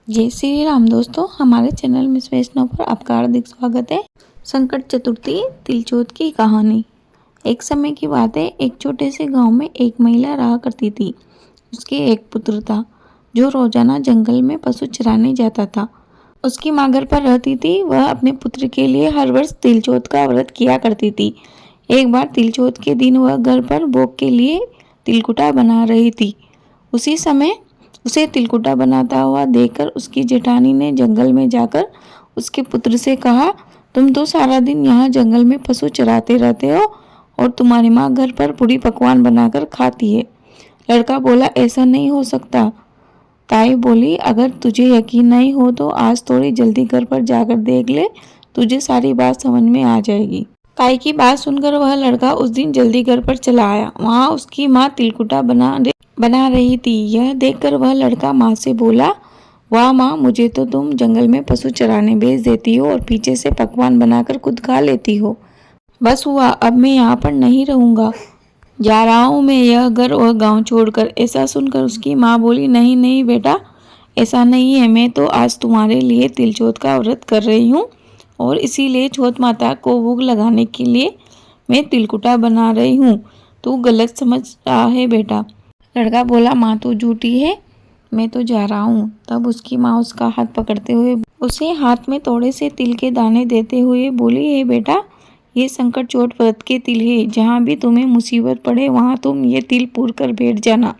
जय श्री राम दोस्तों, हमारे चैनल मिस वैष्णव पर आपका हार्दिक स्वागत है। संकट चतुर्थी तिलचोट की कहानी। एक समय की बात है, एक छोटे से गांव में एक महिला रहा करती थी। उसके एक पुत्र था जो रोजाना जंगल में पशु चराने जाता था। उसकी माँ घर पर रहती थी। वह अपने पुत्र के लिए हर वर्ष तिलचोट का व्रत किया करती थी। एक बार तिलचोट के दिन वह घर पर भोग के लिए तिलकुटा बना रही थी। उसी समय उसे तिलकुटा बनाता हुआ देखकर उसकी जेठानी ने जंगल में जाकर उसके पुत्र से कहा, तुम तो सारा दिन यहाँ जंगल में पशु चराते रहते हो और तुम्हारी माँ घर पर पूरी पकवान बनाकर खाती है। लड़का बोला, ऐसा नहीं हो सकता। ताई बोली, अगर तुझे यकीन नहीं हो तो आज थोड़ी जल्दी घर पर जाकर देख ले, तुझे सारी बात समझ में आ जाएगी। ताई की बात सुनकर वह लड़का उस दिन जल्दी घर पर चला आया। वहाँ उसकी माँ तिलकुटा बना रही थी। यह देखकर वह लड़का माँ से बोला, वाह माँ, मुझे तो तुम जंगल में पशु चराने भेज देती हो और पीछे से पकवान बनाकर खुद खा लेती हो। बस हुआ, अब मैं यहाँ पर नहीं रहूँगा, जा रहा हूँ मैं यह घर और गांव छोड़कर। ऐसा सुनकर उसकी माँ बोली, नहीं नहीं बेटा, ऐसा नहीं है। मैं तो आज तुम्हारे लिए तिलचोट का व्रत कर रही हूँ और इसीलिए छोट माता को भोग लगाने के लिए मैं तिलकुटा बना रही हूँ। तू गलत समझ रहा है बेटा। लड़का बोला, माँ तो झूठी है, मैं तो जा रहा हूँ। तब उसकी माँ उसका हाथ पकड़ते हुए उसे हाथ में थोड़े से तिल के दाने देते हुए बोली, हे बेटा, ये संकट चोट व्रत के तिल है। जहाँ भी तुम्हें मुसीबत पड़े वहाँ तुम ये तिल पूर कर बैठ जाना।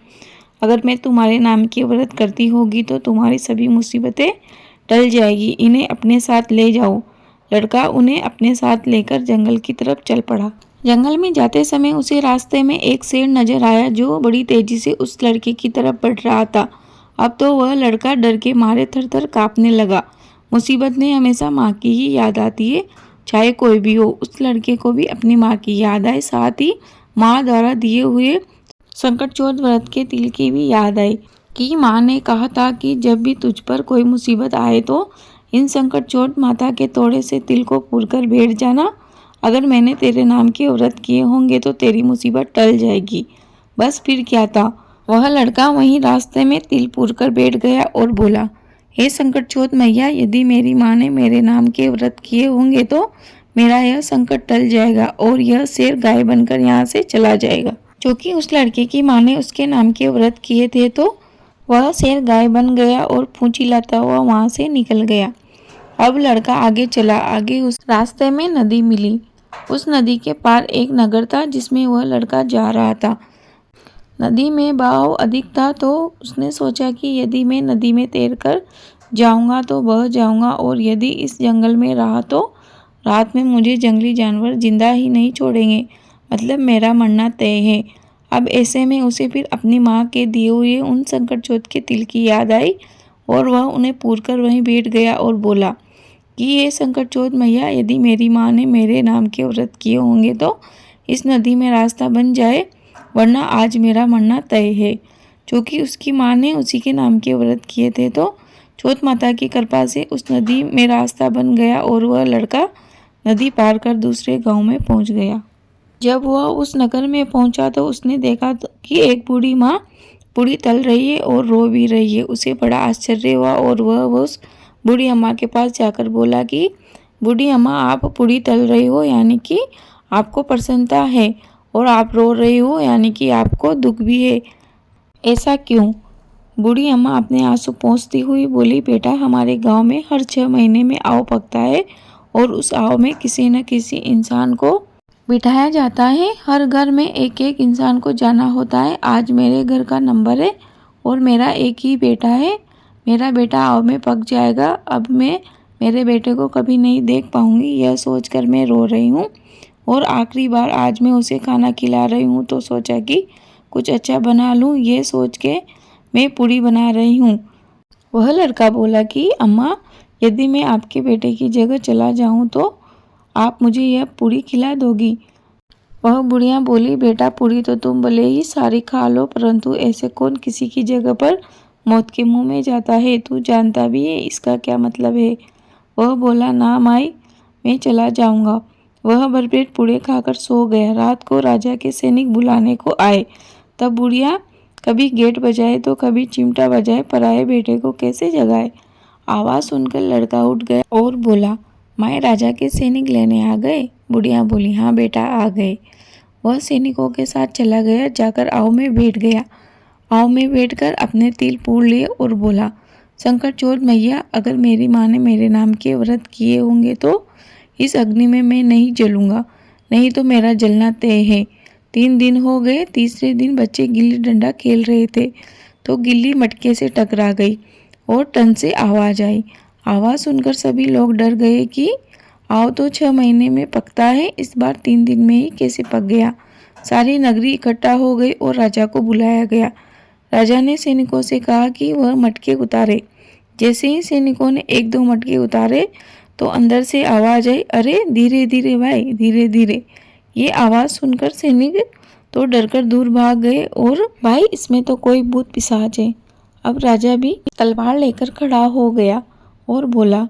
अगर मैं तुम्हारे नाम की व्रत करती होगी तो तुम्हारी सभी मुसीबतें टल जाएगी। इन्हें अपने साथ ले जाओ। लड़का उन्हें अपने साथ लेकर जंगल की तरफ चल पड़ा। जंगल में जाते समय उसे रास्ते में एक शेर नजर आया जो बड़ी तेजी से उस लड़के की तरफ बढ़ रहा था। अब तो वह लड़का डर के मारे थर थर कांपने लगा। मुसीबत में हमेशा माँ की ही याद आती है, चाहे कोई भी हो। उस लड़के को भी अपनी माँ की याद आई, साथ ही माँ द्वारा दिए हुए संकट चोट व्रत के तिल की भी याद आई कि माँ ने कहा था कि जब भी तुझ पर कोई मुसीबत आए तो इन संकट चोट माता के थोड़े से तिल को पूर कर बैठ जाना। अगर मैंने तेरे नाम के व्रत किए होंगे तो तेरी मुसीबत टल जाएगी। बस फिर क्या था, वह लड़का वहीं रास्ते में तिल पूर कर बैठ गया और बोला, हे संकट चोट मैया, यदि मेरी माँ ने मेरे नाम के व्रत किए होंगे तो मेरा यह संकट टल जाएगा और यह शेर गाय बनकर यहाँ से चला जाएगा। क्योंकि उस लड़के की माँ ने उसके नाम के व्रत किए थे तो वह शेर गाय बन गया और पूंछ हिलाता हुआ वहां से निकल गया। अब लड़का आगे चला। आगे उस रास्ते में नदी मिली। उस नदी के पार एक नगर था जिसमें वह लड़का जा रहा था। नदी में बहाव अधिक था तो उसने सोचा कि यदि मैं नदी में तैरकर जाऊंगा तो बह जाऊंगा और यदि इस जंगल में रहा तो रात में मुझे जंगली जानवर जिंदा ही नहीं छोड़ेंगे, मतलब मेरा मरना तय है। अब ऐसे में उसे फिर अपनी माँ के दिए हुए उन संकट चोट के तिल की याद आई और वह उन्हें पूर कर वहीं बैठ गया और बोला कि ये संकट चोट मैया, यदि मेरी माँ ने मेरे नाम के व्रत किए होंगे तो इस नदी में रास्ता बन जाए, वरना आज मेरा मरना तय है। क्योंकि उसकी माँ ने उसी के नाम के व्रत किए थे तो चोट माता की कृपा से उस नदी में रास्ता बन गया और वह लड़का नदी पार कर दूसरे गांव में पहुंच गया। जब वह उस नगर में पहुंचा तो उसने देखा कि एक बूढ़ी माँ पूड़ी तल रही है और रो भी रही है। उसे बड़ा आश्चर्य हुआ और वह उस बूढ़ी अम्मा के पास जाकर बोला कि बूढ़ी अम्मा, आप पूड़ी तल रही हो यानी कि आपको प्रसन्नता है, और आप रो रही हो यानी कि आपको दुख भी है, ऐसा क्यों? बूढ़ी अम्मा अपने आंसू पोंछती हुई बोली, बेटा, हमारे गांव में हर 6 महीने में आव पकता है और उस आव में किसी न किसी इंसान को बिठाया जाता है। हर घर में एक एक इंसान को जाना होता है। आज मेरे घर का नंबर है और मेरा एक ही बेटा है। मेरा बेटा आव में पक जाएगा। अब मैं मेरे बेटे को कभी नहीं देख पाऊंगी, यह सोचकर मैं रो रही हूँ और आखिरी बार आज मैं उसे खाना खिला रही हूँ तो सोचा कि कुछ अच्छा बना लूँ, ये सोच के मैं पूड़ी बना रही हूँ। वह लड़का बोला कि अम्मा, यदि मैं आपके बेटे की जगह चला जाऊँ तो आप मुझे यह पूड़ी खिला दोगी? वह बुढ़िया बोली, बेटा, पूड़ी तो तुम भले ही सारी खा लो, परंतु ऐसे कौन किसी की जगह पर मौत के मुंह में जाता है? तू जानता भी है इसका क्या मतलब है? वह बोला, ना माई, मैं चला जाऊंगा। वह भरपेट पूड़े खाकर सो गया। रात को राजा के सैनिक बुलाने को आए। तब बुढ़िया कभी गेट बजाए तो कभी चिमटा बजाए, पराए बेटे को कैसे जगाए। आवाज़ सुनकर लड़का उठ गया और बोला, माए राजा के सैनिक लेने आ गए? बुढ़िया बोली, हाँ बेटा आ गए। वह सैनिकों के साथ चला गया, जाकर आव में बैठ गया। आव में बैठकर अपने तिल पूर लिए और बोला, शंकर चौथ मैया, अगर मेरी माँ ने मेरे नाम के व्रत किए होंगे तो इस अग्नि में मैं नहीं जलूंगा, नहीं तो मेरा जलना तय है। 3 दिन हो गए। तीसरे दिन बच्चे गिल्ली डंडा खेल रहे थे तो गिल्ली मटके से टकरा गई और टन से आवाज़ आई। आवाज़ सुनकर सभी लोग डर गए कि आव तो 6 महीने में पकता है, इस बार 3 दिन में ही कैसे पक गया। सारी नगरी इकट्ठा हो गई और राजा को बुलाया गया। राजा ने सैनिकों से कहा कि वह मटके उतारे। जैसे ही सैनिकों ने 1-2 मटके उतारे तो अंदर से आवाज़ आई, अरे धीरे धीरे भाई, धीरे धीरे। ये आवाज़ सुनकर सैनिक तो डरकर दूर भाग गए और भाई इसमें तो कोई भूत पिशाच है। अब राजा भी तलवार लेकर खड़ा हो गया और बोला,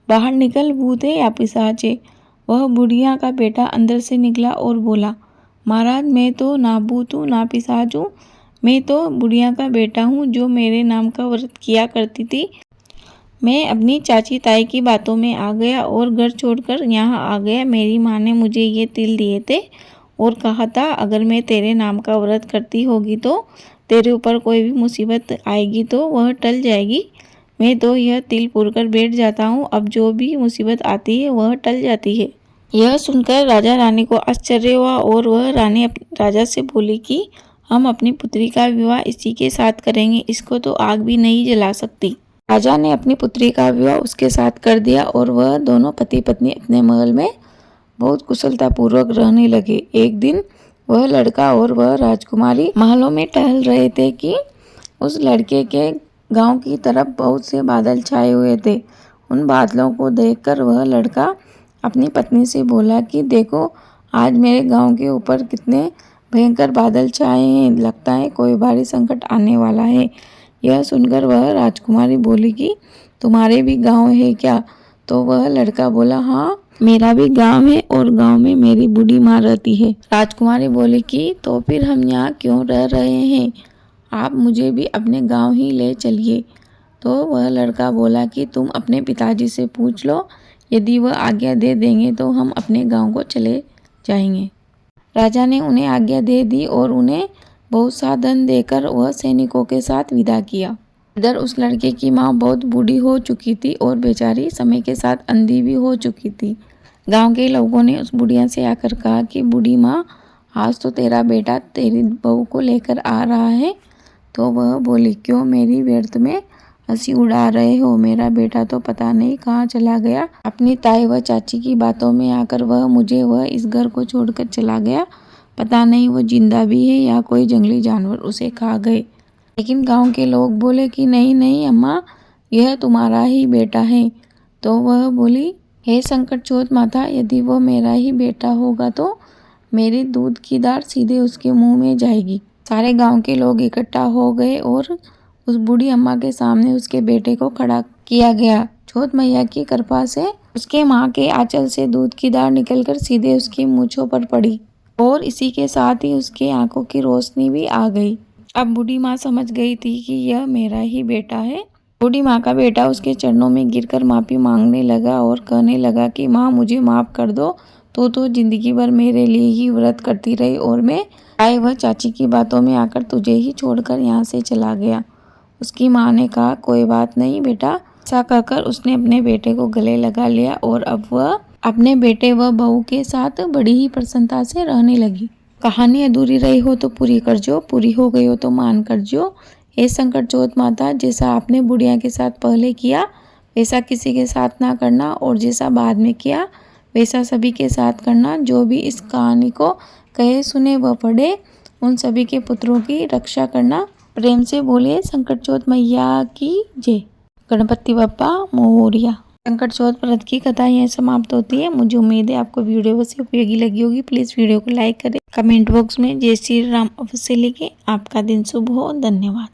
बाहर निकल, भूत है या पिशाच है। वह बुढ़िया का बेटा अंदर से निकला और बोला, महाराज मैं तो ना भूत हूँ ना पिशाच हूँ, मैं तो बुढ़िया का बेटा हूँ जो मेरे नाम का व्रत किया करती थी। मैं अपनी चाची ताई की बातों में आ गया और घर छोड़कर यहाँ आ गया। मेरी माँ ने मुझे ये तिल दिए थे और कहा था अगर मैं तेरे नाम का व्रत करती होगी तो तेरे ऊपर कोई भी मुसीबत आएगी तो वह टल जाएगी। मैं तो यह तिल पूरकर बैठ जाता हूँ, अब जो भी मुसीबत आती है वह टल जाती है। यह सुनकर राजा रानी को आश्चर्य हुआ और वह रानी राजा से बोली कि हम अपनी पुत्री का विवाह इसी के साथ करेंगे, इसको तो आग भी नहीं जला सकती। राजा ने अपनी पुत्री का विवाह उसके साथ कर दिया और वह दोनों पति पत्नी अपने महल में बहुत कुशलतापूर्वक रहने लगे। एक दिन वह लड़का और वह राजकुमारी महलों में टहल रहे थे कि उस लड़के के गांव की तरफ बहुत से बादल छाए हुए थे। उन बादलों को देखकर वह लड़का अपनी पत्नी से बोला कि देखो आज मेरे गांव के ऊपर कितने भयंकर बादल छाए हैं, लगता है कोई भारी संकट आने वाला है। यह सुनकर वह राजकुमारी बोली कि तुम्हारे भी गांव है क्या? तो वह लड़का बोला, हाँ मेरा भी गांव है और गांव में मेरी बूढ़ी माँ रहती है। राजकुमारी बोली कि तो फिर हम यहाँ क्यों रह रहे हैं, आप मुझे भी अपने गांव ही ले चलिए। तो वह लड़का बोला कि तुम अपने पिताजी से पूछ लो, यदि वह आज्ञा दे देंगे तो हम अपने गांव को चले जाएंगे। राजा ने उन्हें आज्ञा दे दी और उन्हें बहुत सा धन देकर वह सैनिकों के साथ विदा किया। इधर उस लड़के की माँ बहुत बूढ़ी हो चुकी थी और बेचारी समय के साथ अंधी भी हो चुकी थी। गांव के लोगों ने उस बुढ़िया से आकर कहा कि बूढ़ी माँ, आज तो तेरा बेटा तेरी बहू को लेकर आ रहा है। तो वह बोली, क्यों मेरी व्यर्थ में हंसी उड़ा रहे हो, मेरा बेटा तो पता नहीं कहाँ चला गया। अपनी ताई व चाची की बातों में आकर वह इस घर को छोड़कर चला गया। पता नहीं वो जिंदा भी है या कोई जंगली जानवर उसे खा गए। लेकिन गांव के लोग बोले कि नहीं नहीं अम्मा, यह तुम्हारा ही बेटा है। तो वह बोली, हे संकट चौथ माता, यदि वो मेरा ही बेटा होगा तो मेरी दूध की धार सीधे उसके मुंह में जाएगी। सारे गांव के लोग इकट्ठा हो गए और उस बूढ़ी अम्मा के सामने उसके बेटे को खड़ा किया गया। चौथ मैया की कृपा से उसके माँ के आंचल से दूध की धार निकलकर सीधे उसकी मूंछों पर पड़ी और इसी के साथ ही उसके आंखों की रोशनी भी आ गई। अब बूढ़ी माँ समझ गई थी कि यह मेरा ही बेटा है। बूढ़ी माँ का बेटा उसके चरणों में गिरकर माफी मांगने लगा और कहने लगा कि माँ मुझे माफ कर दो, तो जिंदगी भर मेरे लिए ही व्रत करती रही और मैं ताई व चाची की बातों में आकर तुझे ही छोड़कर यहाँ से चला गया। उसकी माँ ने कहा, कोई बात नहीं बेटा। ऐसा कहकर उसने अपने बेटे को गले लगा लिया और अब वह अपने बेटे व बहू के साथ बड़ी ही प्रसन्नता से रहने लगी। कहानी अधूरी रही हो तो पूरी कर जो, पूरी हो गई हो तो मान कर जो। हे संकट चौथ माता, जैसा आपने बुढ़िया के साथ पहले किया वैसा किसी के साथ ना करना और जैसा बाद में किया वैसा सभी के साथ करना। जो भी इस कहानी को कहे सुने व पढ़े उन सभी के पुत्रों की रक्षा करना। प्रेम से बोलिए संकट चौथ मैया की जय। गणपति बप्पा मोरिया। संकट चौथ व्रत की कथा यहीं समाप्त होती है। मुझे उम्मीद है आपको वीडियो वैसे उपयोगी लगी होगी। प्लीज़ वीडियो को लाइक करें, कमेंट बॉक्स में जय श्री राम अवश्य लिखें। आपका दिन शुभ हो। धन्यवाद।